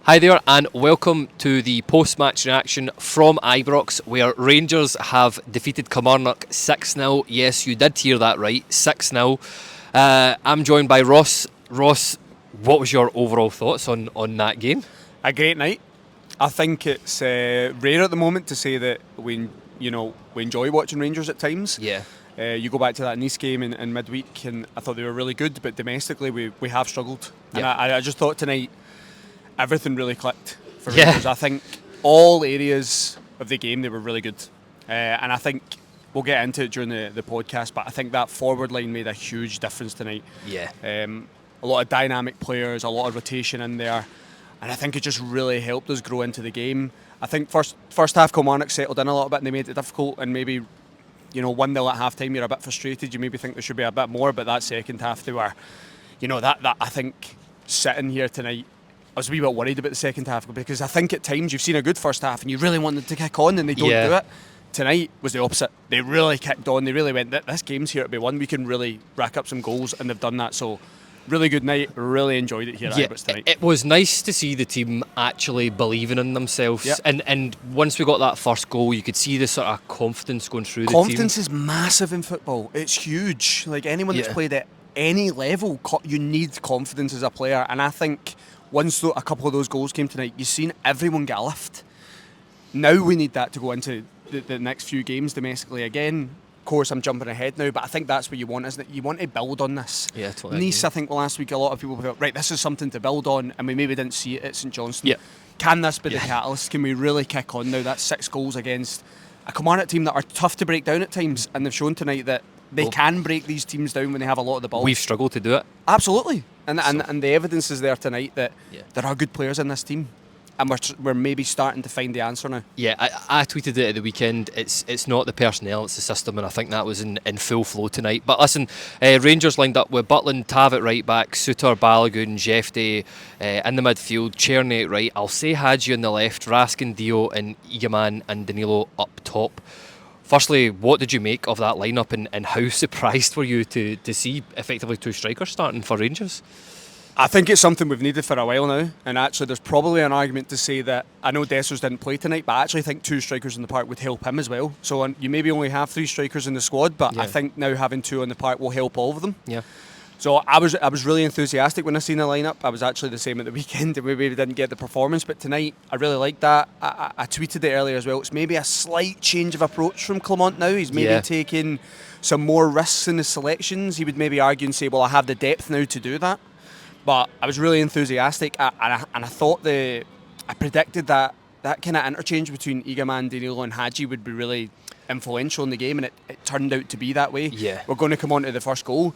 Hi there and welcome to the post-match reaction from Ibrox, where Rangers have defeated Kilmarnock 6-0. Yes, you did hear that right, 6-0. I'm joined by Ross. Ross, what was your overall thoughts on that game? A great night. I think it's rare at the moment to say that we enjoy watching Rangers at times. Yeah. You go back to that Nice game in midweek and I thought they were really good, but domestically we have struggled. And Yeah. I just thought tonight everything really clicked for Yeah. Rangers. I think all areas of the game they were really good. And I think we'll get into it during the podcast, but I think that forward line made a huge difference tonight. Yeah. A lot of dynamic players, a lot of rotation in there, and I think it just really helped us grow into the game. I think first half Kilmarnock settled in a little bit and they made it difficult, and maybe 1-0 at half time you're a bit frustrated, you maybe think there should be a bit more, but that second half they were, that I think sitting here tonight I was a wee bit worried about the second half, because I think at times you've seen a good first half and you really want them to kick on and they don't do it. Tonight was the opposite. They really kicked on. They really went, this game's here to be won. We can really rack up some goals, and they've done that. So, really good night. Really enjoyed it here at Ibrox tonight. It was nice to see the team actually believing in themselves. Yep. And once we got that first goal, you could see the sort of confidence going through the team. Confidence is massive in football. It's huge. Like anyone that's played at any level, you need confidence as a player. And I think once a couple of those goals came tonight, you've seen everyone get a lift. Now we need that to go into the next few games domestically again. Of course, I'm jumping ahead now, but I think that's what you want, isn't it? You want to build on this. Yeah, totally. Nice, I think last week a lot of people felt, right, this is something to build on, and we maybe didn't see it at St Johnstone. Yeah. Can this be the catalyst? Can we really kick on now? That's 6 goals against a Kilmarnock team that are tough to break down at times, and they've shown tonight that they can break these teams down when they have a lot of the ball. We've struggled to do it. Absolutely. And the evidence is there tonight that there are good players in this team. And we're maybe starting to find the answer now. Yeah, I tweeted it at the weekend. It's not the personnel, it's the system, and I think that was in full flow tonight. But listen, Rangers lined up with Butland, Tav at right back, Suter, Balogun, Jefte in the midfield, Czerny at right, I'll say Hadji on the left, Raskin, Dio, and Eamman and Danilo up top. Firstly, what did you make of that lineup, and how surprised were you to see effectively 2 strikers starting for Rangers? I think it's something we've needed for a while now, and actually there's probably an argument to say that, I know Dessers didn't play tonight, but I actually think 2 strikers in the park would help him as well. So you maybe only have 3 strikers in the squad, but I think now having 2 in the park will help all of them. Yeah. So I was really enthusiastic when I seen the lineup. I was actually the same at the weekend, and we maybe didn't get the performance, but tonight I really liked that. I tweeted it earlier as well. It's maybe a slight change of approach from Clement now. He's maybe taking some more risks in his selections. He would maybe argue and say, well, I have the depth now to do that. But I was really enthusiastic, and I thought I predicted that kind of interchange between Eamman, Danilo and Hadji would be really influential in the game, and it turned out to be that way. Yeah. We're going to come on to the first goal.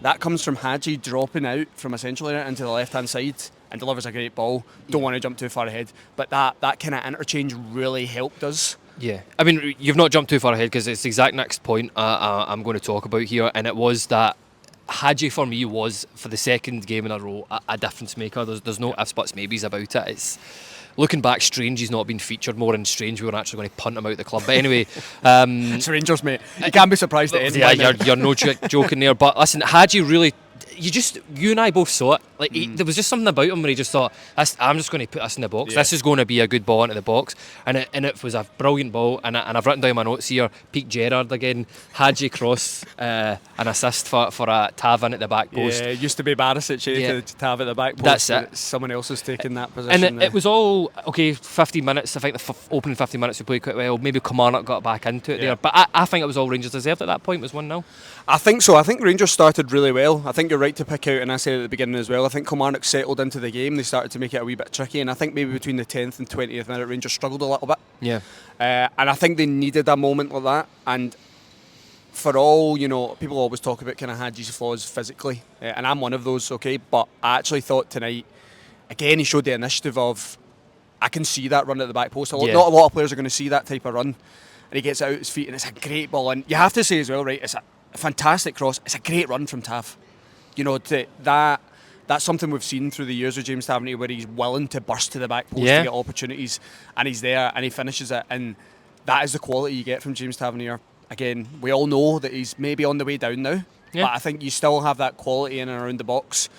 That comes from Hadji dropping out from a central area into the left-hand side and delivers a great ball. Don't want to jump too far ahead, but that kind of interchange really helped us. Yeah, I mean, you've not jumped too far ahead, because it's the exact next point I'm going to talk about here, and it was that Hadji for me was, for the second game in a row, a difference maker. There's no ifs, buts, maybes about it. It's looking back, strange he's not been featured more, and strange we were actually going to punt him out the club. But anyway, it's Rangers, mate. You can't be surprised at anything. Yeah, you're no joking there. But listen, Hadji really, you and I both saw it. Like there was just something about him where he just thought, I'm just going to put this in the box. This is going to be a good ball into the box, and it was a brilliant ball. And I've written down my notes here. Peak Gerrard again. Hadji cross, an assist for a Tav in at the back post. Yeah, it used to be Barisic to Tav at the back post. That's it. Someone else has taken that position. And it was all okay. 50 minutes. I think the opening 50 minutes we played quite well. Maybe Kilmarnock got back into it there, but I think it was all Rangers deserved at that point. It was 1-0. I think so. I think Rangers started really well. I think you're right to pick out, and I said at the beginning as well, I think Kilmarnock settled into the game. They started to make it a wee bit tricky, and I think maybe between the 10th and 20th minute, Rangers struggled a little bit. Yeah. And I think they needed a moment like that. And for all, people always talk about kind of Hadji's flaws physically, and I'm one of those, okay? But I actually thought tonight, again, he showed the initiative of, I can see that run at the back post. Not a lot of players are going to see that type of run. And he gets it out his feet, and it's a great ball. And you have to say as well, right, it's a fantastic cross. It's a great run from Tav. That's something we've seen through the years with James Tavernier, where he's willing to burst to the back post to get opportunities, and he's there and he finishes it, and that is the quality you get from James Tavernier. Again, we all know that he's maybe on the way down now, but I think you still have that quality in and around the box.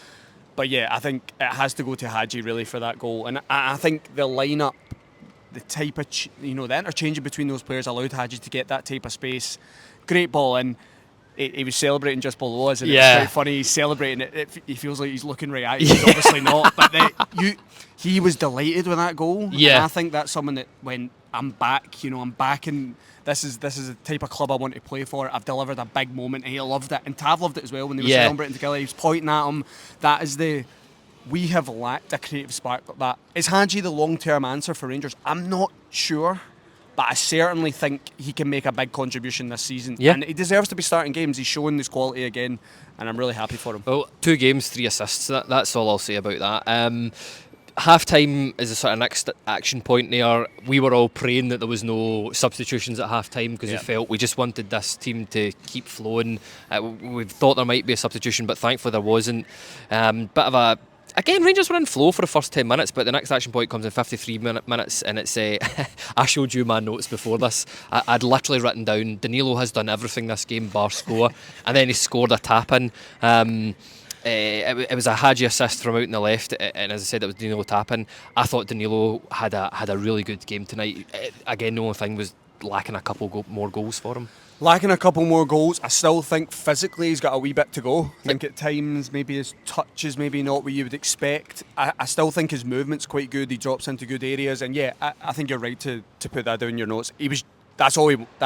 But yeah, I think it has to go to Hadji really for that goal. And I think the lineup, the type of, the interchanging between those players allowed Hadji to get that type of space. Great ball in. He was celebrating just below us, and it was quite funny. He's celebrating it. He feels like he's looking right at you. He's obviously not. But he was delighted with that goal. Yeah. And I think that's someone that when I'm back, I'm back and this is the type of club I want to play for. I've delivered a big moment, and he loved it. And Tav loved it as well when they were celebrating together. He was pointing at him. That is we have lacked a creative spark like that. Is Hadji the long-term answer for Rangers? I'm not sure. But I certainly think he can make a big contribution this season. Yeah. And he deserves to be starting games. He's showing his quality again, and I'm really happy for him. Well, 2 games, 3 assists. That's all I'll say about that. Half-time is a sort of next action point there. We were all praying that there was no substitutions at half-time because we felt we just wanted this team to keep flowing. We thought there might be a substitution, but thankfully there wasn't. Bit of a... Again, Rangers were in flow for the first 10 minutes, but the next action point comes in 53 minutes, and it's... I showed you my notes before this. I'd literally written down, Danilo has done everything this game, bar score, and then he scored a tap-in. It was a Hadji assist from out on the left, and as I said, it was Danilo tap-in. I thought Danilo had a really good game tonight. Again, the only thing was lacking a couple more goals for him. Lacking a couple more goals. I still think physically he's got a wee bit to go. I think at times maybe his touch is maybe not what you would expect. I still think his movement's quite good. He drops into good areas, and I think you're right to put that down in your notes. That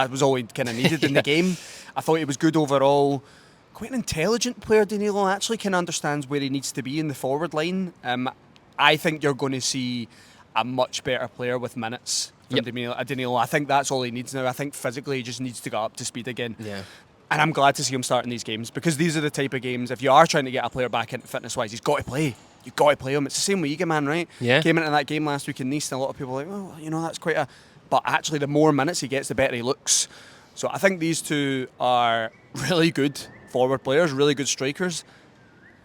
was all he kind of needed in the game. I thought he was good overall. Quite an intelligent player, Danilo. Actually can understands where he needs to be in the forward line. I think you're going to see a much better player with minutes from Danilo. I think that's all he needs now. I think physically he just needs to get up to speed again. Yeah. And I'm glad to see him starting these games, because these are the type of games, if you are trying to get a player back into fitness-wise, he's got to play. You've got to play him. It's the same with Eamman, right? Yeah. Came into that game last week in Nice, and a lot of people were like, that's quite a... But actually, the more minutes he gets, the better he looks. So I think these two are really good forward players, really good strikers.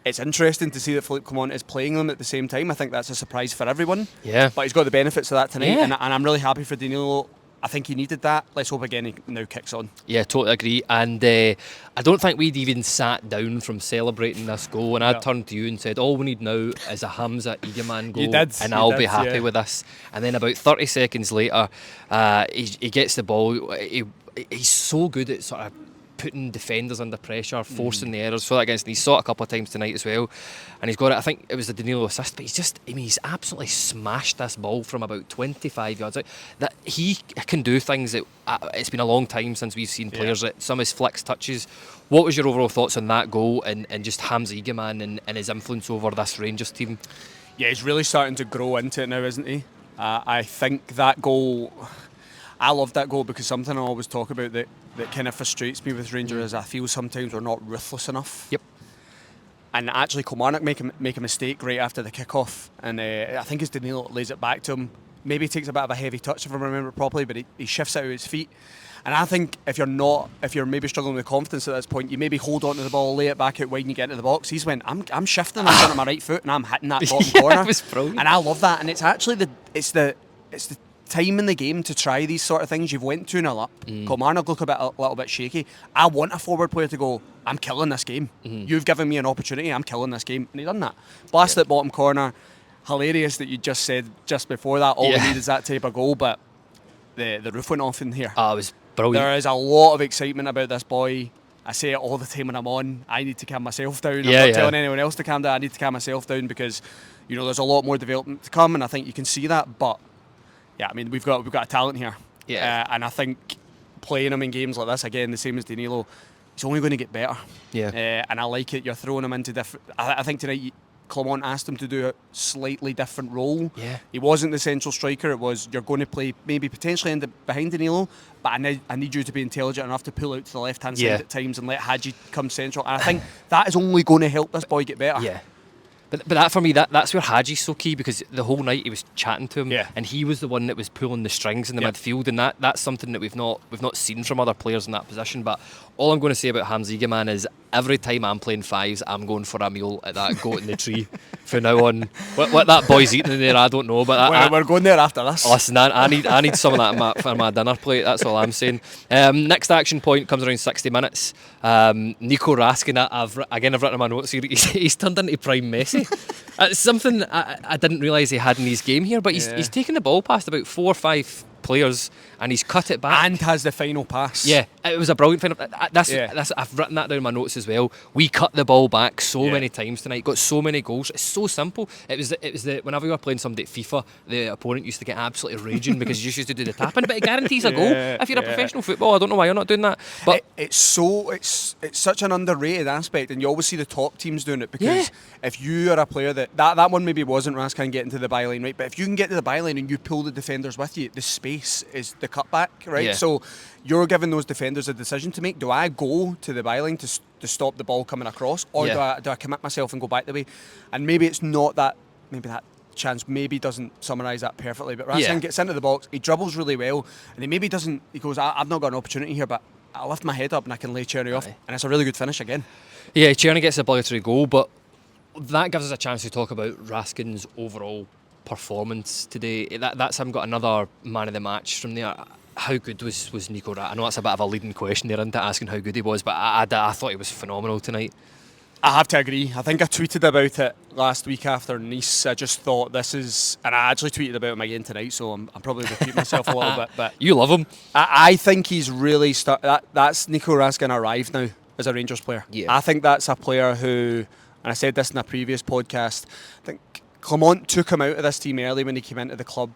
It's interesting to see that Philippe Clement is playing them at the same time. I think that's a surprise for everyone. Yeah. But he's got the benefits of that tonight, Yeah. and I'm really happy for Danilo. I think he needed that. Let's hope again he now kicks on. Yeah, totally agree. And I don't think we'd even sat down from celebrating this goal. And I turned to you and said, all we need now is a Hamza Eamman goal, and I'll be happy with this. And then about 30 seconds later, he gets the ball. He's so good at sort of putting defenders under pressure, forcing the errors. So that against, he saw it a couple of times tonight as well, and he's got it. I think it was the Danilo assist, but he's absolutely smashed this ball from about 25 yards out. That he can do things that it's been a long time since we've seen players at some of his flicks touches. What was your overall thoughts on that goal and just Hamza Eamman and his influence over this Rangers team? Yeah, he's really starting to grow into it now, isn't he? I think that goal... I love that goal because something I always talk about that kind of frustrates me with Rangers is I feel sometimes we're not ruthless enough. Yep. And actually Kilmarnock make a mistake right after the kick-off, and I think it's Danilo lays it back to him. Maybe he takes a bit of a heavy touch if I remember properly, but he shifts out of his feet. And I think if you're maybe struggling with confidence at this point, you maybe hold on to the ball, lay it back out wide, and you get into the box. He's went, I'm shifting, I'm on my right foot, and I'm hitting that bottom corner. It was brilliant. And I love that. And it's actually the time in the game to try these sort of things. You've went 2-0 up. Kilmarnock look a little bit shaky. I want a forward player to go, I'm killing this game. You've given me an opportunity, I'm killing this game. And he done that. Blast at bottom corner. Hilarious that you just said just before that, all we need is that type of goal, but the roof went off in here. It was brilliant. There is a lot of excitement about this boy. I say it all the time when I'm on. I need to calm myself down. I'm not telling anyone else to calm down. I need to calm myself down because, there's a lot more development to come, and I think you can see that, but yeah, I mean, we've got a talent here. Yeah. And I think playing him in games like this, again, the same as Danilo, he's only going to get better. Yeah. And I like it. You're throwing him into different... I think tonight Clement asked him to do a slightly different role. Yeah. He wasn't the central striker. It was, you're going to play maybe potentially behind Danilo, but I need you to be intelligent enough to pull out to the left-hand side at times and let Hadji come central. And I think that is only going to help this boy get better. Yeah. But that for me, that's where Hadji's so key, because the whole night he was chatting to him, and he was the one that was pulling the strings in the midfield, and that's something that we've not seen from other players in that position. But all I'm going to say about Hamza Eamman is every time I'm playing fives, I'm going for a meal at that goat in the tree from now on. What that boy's eating in there, I don't know, but We're going there after this. listen, I need some of that for my dinner plate. That's all I'm saying. Next action point comes around 60 minutes. Nico Raskin, I've written in my notes here. He's turned into prime Messi. It's something I didn't realise he had in his game here, but he's taken the ball past about 4 or 5 players and he's cut it back and has the final pass. Yeah, it was a brilliant final. I've written that down in my notes as well. We cut the ball back so many times tonight, got so many goals. It's so simple. It was the whenever you were playing somebody at FIFA, the opponent used to get absolutely raging because you just used to do the tapping, but it guarantees a goal. If you're a professional footballer, I don't know why you're not doing that. But it's such an underrated aspect, and you always see the top teams doing it because if you are a player that one maybe wasn't Raskin getting to the byline, right? But if you can get to the byline and you pull the defenders with you, the space is the cutback, right? Yeah. So you're giving those defenders a decision to make. Do I go to the byline to stop the ball coming across, or do I commit myself and go back the way? And maybe it's not that. Maybe that chance maybe doesn't summarise that perfectly. But Raskin gets into the box, he dribbles really well, and he maybe doesn't. He goes, I've not got an opportunity here, but I lift my head up and I can lay Cherry off, and it's a really good finish again. Yeah, Cherry gets the obligatory goal, but that gives us a chance to talk about Raskin's overall performance today. That's him got another man of the match from there. How good was Nico? I know that's a bit of a leading question there into asking how good he was, but I thought he was phenomenal tonight. I have to agree. I think I tweeted about it last week after Nice. I just thought this is, and I actually tweeted about him again tonight, so I'm probably repeating myself a little bit. But you love him. I think he's really that's Nico Raskin arrived now as a Rangers player. Yeah. I think that's a player who, and I said this in a previous podcast, I think Clement took him out of this team early when he came into the club,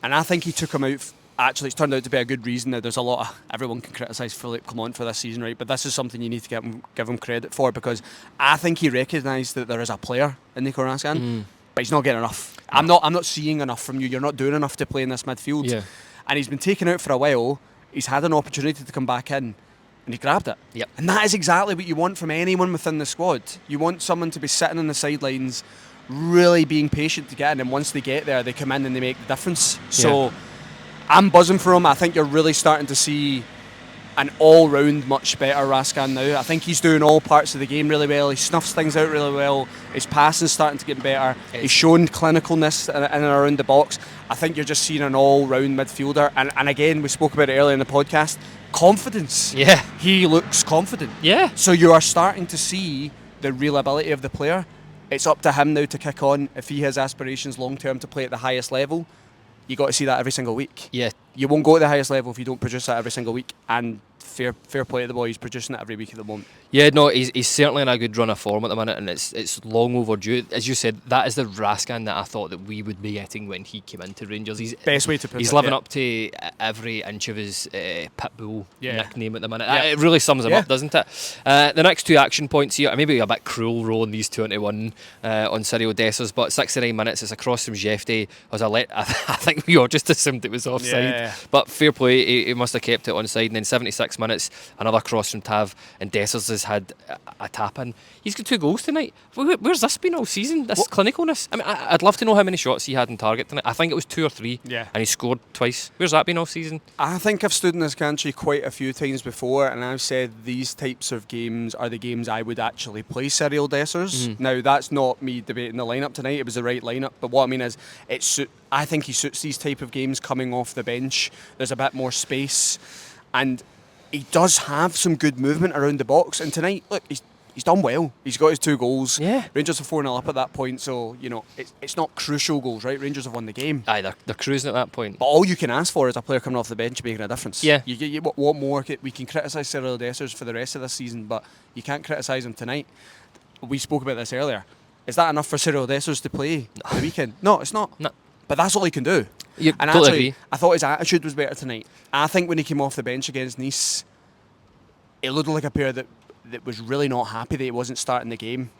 and I think he took him out. Actually, it's turned out to be a good reason. Now, there's a lot of everyone can criticise Philippe Clement for this season, right? But this is something you need to give him credit for, because I think he recognised that there is a player in Nico Raskin, but he's not getting enough. I'm not seeing enough from you. You're not doing enough to play in this midfield. Yeah. And he's been taken out for a while. He's had an opportunity to come back in, and he grabbed it. Yep. And that is exactly what you want from anyone within the squad. You want someone to be sitting on the sidelines, really being patient to get in, and once they get there, they come in and they make the difference. So I'm buzzing for him. I think you're really starting to see an all-round much better Raskin now. I think he's doing all parts of the game really well. He snuffs things out really well. His passing's starting to get better. He's shown clinicalness in and around the box. I think you're just seeing an all-round midfielder. And again, we spoke about it earlier in the podcast, confidence. Yeah. He looks confident. Yeah. So you are starting to see the real ability of the player. It's up to him now to kick on. If he has aspirations long-term to play at the highest level, you got to see that every single week. Yeah. You won't go to the highest level if you don't produce that every single week. And fair play to the boy, he's producing it every week at the moment. Yeah, no, he's certainly in a good run of form at the minute, and it's long overdue. As you said, that is the Raskin that I thought that we would be getting when he came into Rangers. Best way to put it. He's living up to every inch of his Pitbull nickname at the minute. It really sums him up, doesn't it? The next two action points here, maybe a bit cruel rolling these two into one on Cyril Dessers, but 69 minutes, it's across from Jefte. I think we all just assumed it was offside, but fair play, he must have kept it onside. And then 76 minutes, another cross from Tav, and Dessers has had a tap in. He's got 2 goals tonight. Where's this been all season? This clinicalness. I mean, I'd love to know how many shots he had in target tonight. I think it was 2 or 3, and he scored twice. Where's that been all season? I think I've stood in this country quite a few times before, and I've said these types of games are the games I would actually play Cyril Dessers. Now, that's not me debating the lineup tonight. It was the right lineup, but what I mean is, I think he suits these type of games coming off the bench. There's a bit more space, and he does have some good movement around the box. And tonight, look, he's done well. He's got his 2 goals. Yeah. Rangers are 4-0 up at that point, so it's not crucial goals, right? Rangers have won the game. Aye, they're cruising at that point. But all you can ask for is a player coming off the bench making a difference. Yeah. What more? We can criticise Cyril Dessers for the rest of this season, but you can't criticise him tonight. We spoke about this earlier. Is that enough for Cyril Dessers to play the weekend? No, it's not. No. But that's all he can do. You And totally actually, agree. I thought his attitude was better tonight. I think when he came off the bench against Nice, it looked like a player that was really not happy that he wasn't starting the game.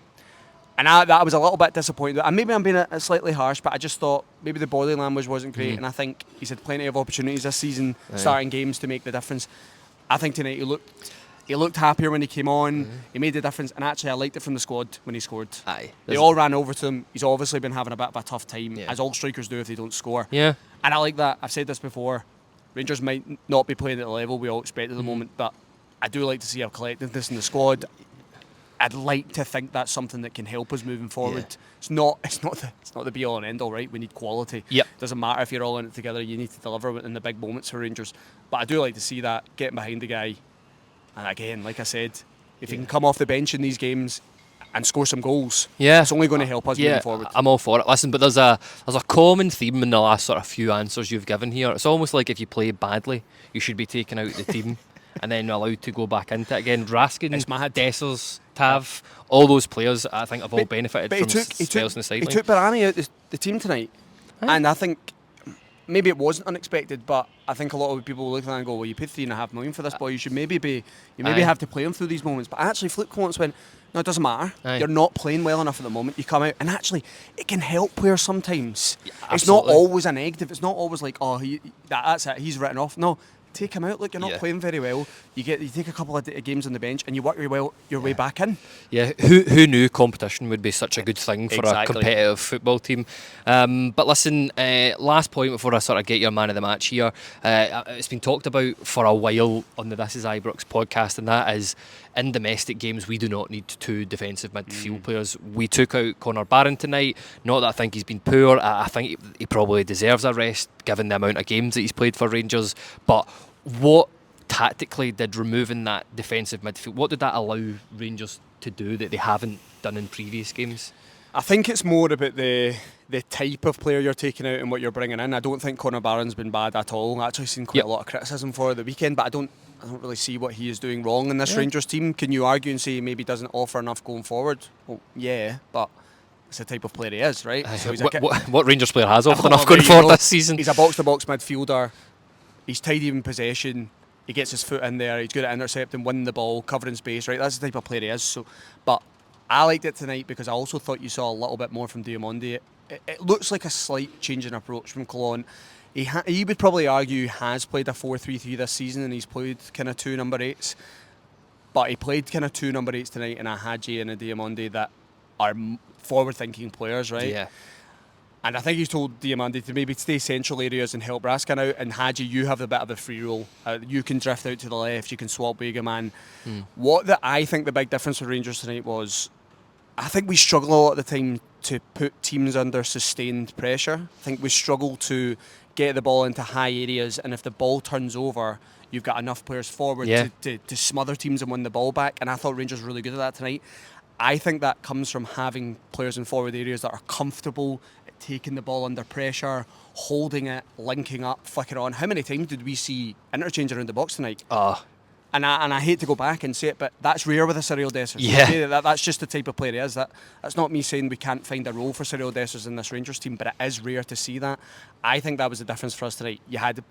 And I was a little bit disappointed. And maybe I'm being a slightly harsh, but I just thought maybe the body language wasn't great. And I think he's had plenty of opportunities this season, starting games, to make the difference. I think tonight he looked happier when he came on. He made the difference. And actually, I liked it from the squad when he scored. Aye. They all ran over to him. He's obviously been having a bit of a tough time, as all strikers do if they don't score. Yeah. And I like that. I've said this before. Rangers might not be playing at the level we all expect at the moment, but I do like to see a collectiveness in the squad. I'd like to think that's something that can help us moving forward. Yeah. It's not the be all and end all, right? We need quality. Yep. Doesn't matter if you're all in it together. You need to deliver in the big moments for Rangers. But I do like to see that, getting behind the guy. And again, like I said, if he can come off the bench in these games and score some goals, it's only going to help us moving forward. I'm all for it. Listen, but there's a common theme in the last sort of few answers you've given here. It's almost like if you play badly, you should be taken out of the team and then allowed to go back into it again. Raskin, Dessers, Tav, all those players I think have all benefited from spells on the sideline. He took Barani out the team tonight, and I think maybe it wasn't unexpected, but I think a lot of people will look at that and go, well, you paid $3.5 million for this boy, you should maybe have to play him through these moments. But actually Flip Collins went, no, it doesn't matter. You're not playing well enough at the moment. You come out, and actually it can help players sometimes. Yeah, it's not always a negative. It's not always like, oh, that's it, he's written off. No, take him out. Look, you're not playing very well. You take a couple of games on the bench and you work your way back in. Yeah, who knew competition would be such a good thing for a competitive football team? But listen, last point before I sort of get your man of the match here. It's been talked about for a while on the This Is Ibrox podcast, and that is, in domestic games we do not need two defensive midfield players. We took out Connor Barron tonight. Not that I think he's been poor. I think he probably deserves a rest given the amount of games that he's played for Rangers. But what tactically did removing that defensive midfield, what did that allow Rangers to do that they haven't done in previous games? I think it's more about the type of player you're taking out and what you're bringing in. I don't think Connor Barron's been bad at all. I actually seen quite a lot of criticism for the weekend, but I don't really see what he is doing wrong in this Rangers team. Can you argue and say maybe he doesn't offer enough going forward? Well, yeah, but it's the type of player he is, right? So he's what Rangers player has offered enough going forward this season? He's a box-to-box midfielder. He's tidy in possession. He gets his foot in there. He's good at intercepting, winning the ball, covering space, right? That's the type of player he is. So, but I liked it tonight because I also thought you saw a little bit more from Diamondi. It looks like a slight change in approach from Cologne. He would probably argue he has played a 4-3-3 this season, and he's played kind of two number 8s. But he played kind of two number 8s tonight in a Hadji and a Diamondi that are forward-thinking players, right? Yeah. And I think he's told Diamandi to maybe stay central areas and help Raskin out. And Hadji, you have a bit of the free roll. You can drift out to the left. You can swap with Eamman. I think the big difference for Rangers tonight was, I think we struggle a lot of the time to put teams under sustained pressure. I think we struggle to get the ball into high areas. And if the ball turns over, you've got enough players forward to smother teams and win the ball back. And I thought Rangers were really good at that tonight. I think that comes from having players in forward areas that are comfortable taking the ball under pressure, holding it, linking up, flicking on. How many times did we see interchange around the box tonight? And I hate to go back and say it, but that's rare with a Cyril Dessers. Yeah. That's just the type of player he is. That's not me saying we can't find a role for Cyril Dessers in this Rangers team, but it is rare to see that. I think that was the difference for us tonight. You had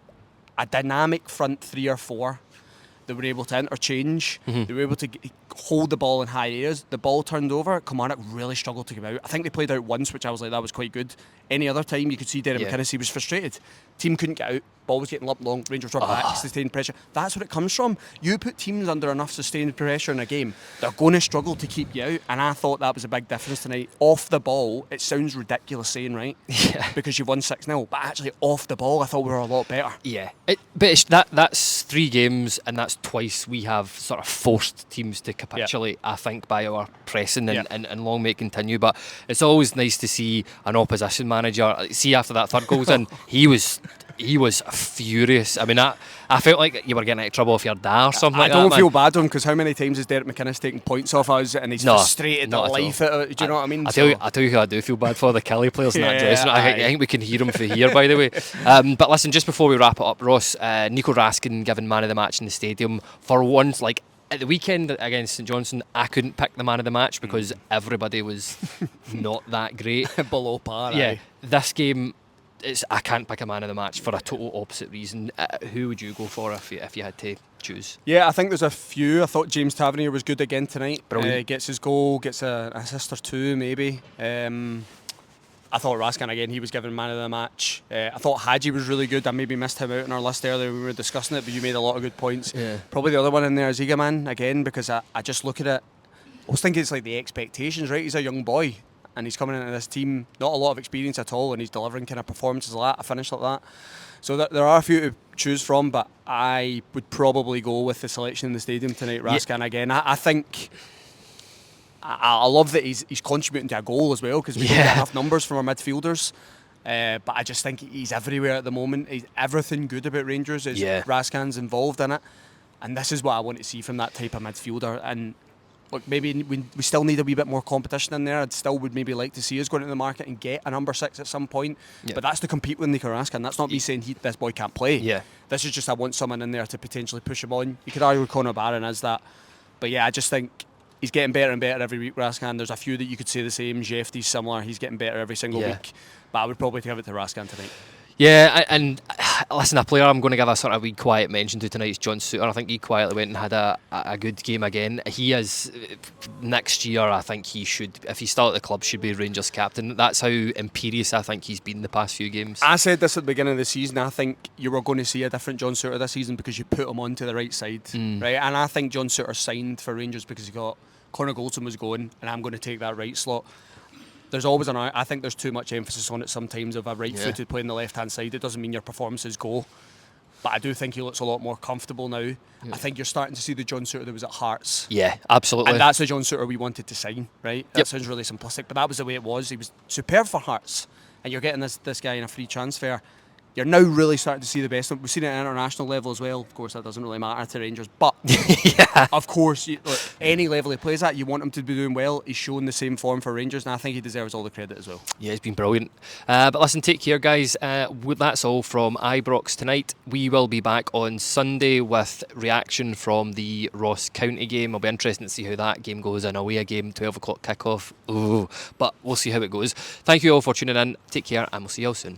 a dynamic front 3 or 4 that were able to interchange. They were able to hold the ball in high areas. The ball turned over. Kilmarnock really struggled to get out. I think they played out once, which I was like, that was quite good. Any other time, you could see Derek McInnes, he was frustrated. Team couldn't get out. Ball was getting lumped long. Rangers were back, sustained pressure. That's what it comes from. You put teams under enough sustained pressure in a game, they're going to struggle to keep you out. And I thought that was a big difference tonight. Off the ball, it sounds ridiculous saying, right? Yeah. Because you've won 6-0. But actually, off the ball, I thought we were a lot better. Yeah. That's 3 games, and that's twice we have sort of forced teams to capitulate, I think, by our pressing and long may it continue. But it's always nice to see an opposition manager. See, after that third goal's in, he was furious. I mean, I felt like you were getting into trouble if you're da or something like that. I don't feel bad for him, because how many times has Derek McInnes taken points off us and he's frustrated at life? Do you know what I mean? I tell you who I do feel bad for, the Kelly players in that dressing room. I think we can hear him from here, by the way. But listen, just before we wrap it up, Ross, Nico Raskin given man of the match in the stadium. For once, like at the weekend against St Johnstone, I couldn't pick the man of the match because everybody was not that great. Below par. Yeah, this game, I can't pick a man of the match for a total opposite reason. Who would you go for if you had to choose? Yeah, I think there's a few. I thought James Tavernier was good again tonight. Brilliant. Gets his goal, gets an assist or 2 maybe. I thought Raskin again, he was given man of the match. I thought Hadji was really good. I maybe missed him out in our list earlier. We were discussing it, but you made a lot of good points. Yeah. Probably the other one in there is Eamman again, because I just look at it. I was thinking it's like the expectations, right? He's a young boy and he's coming into this team, not a lot of experience at all, and he's delivering kind of performances like that, a finish like that. So there are a few to choose from, but I would probably go with the selection in the stadium tonight, Raskin again. I think I love that he's contributing to a goal as well, because we don't get enough numbers from our midfielders. But I just think he's everywhere at the moment. Everything good about Rangers is Raskin's involved in it, and this is what I want to see from that type of midfielder. And look, maybe we still need a wee bit more competition in there. I'd still would maybe like to see us going into the market and get a number 6 at some point. But that's to compete with Nico Raskin. That's not me saying this boy can't play. This is just I want someone in there to potentially push him on. You could argue Conor Barron is that. But yeah, I just think he's getting better and better every week, Raskin. There's a few that you could say the same. Jefty's similar. He's getting better every single week. But I would probably give it to Raskin tonight. Yeah, and listen, a player I'm going to give a sort of wee quiet mention to tonight is John Souttar. I think he quietly went and had a good game again. He is, next year, I think he should, if he's still at the club, should be Rangers captain. That's how imperious I think he's been the past few games. I said this at the beginning of the season. I think you were going to see a different John Souttar this season because you put him onto the right side, right? And I think John Souttar signed for Rangers because he got Connor Goldson was going, and I'm going to take that right slot. There's always I think there's too much emphasis on it sometimes of a right-footed playing the left-hand side. It doesn't mean your performances go. But I do think he looks a lot more comfortable now. I think you're starting to see the John Souttar that was at Hearts. Yeah, absolutely. And that's the John Souttar we wanted to sign, right? That sounds really simplistic, but that was the way it was. He was superb for Hearts. And you're getting this guy in a free transfer. You're now really starting to see the best of him. We've seen it at international level as well. Of course, that doesn't really matter to Rangers. But, of course, look, any level he plays at, you want him to be doing well. He's shown the same form for Rangers, and I think he deserves all the credit as well. Yeah, he's been brilliant. But listen, take care, guys. That's all from Ibrox tonight. We will be back on Sunday with reaction from the Ross County game. It'll be interesting to see how that game goes. An away game, 12 o'clock kickoff. Ooh, but we'll see how it goes. Thank you all for tuning in. Take care, and we'll see you all soon.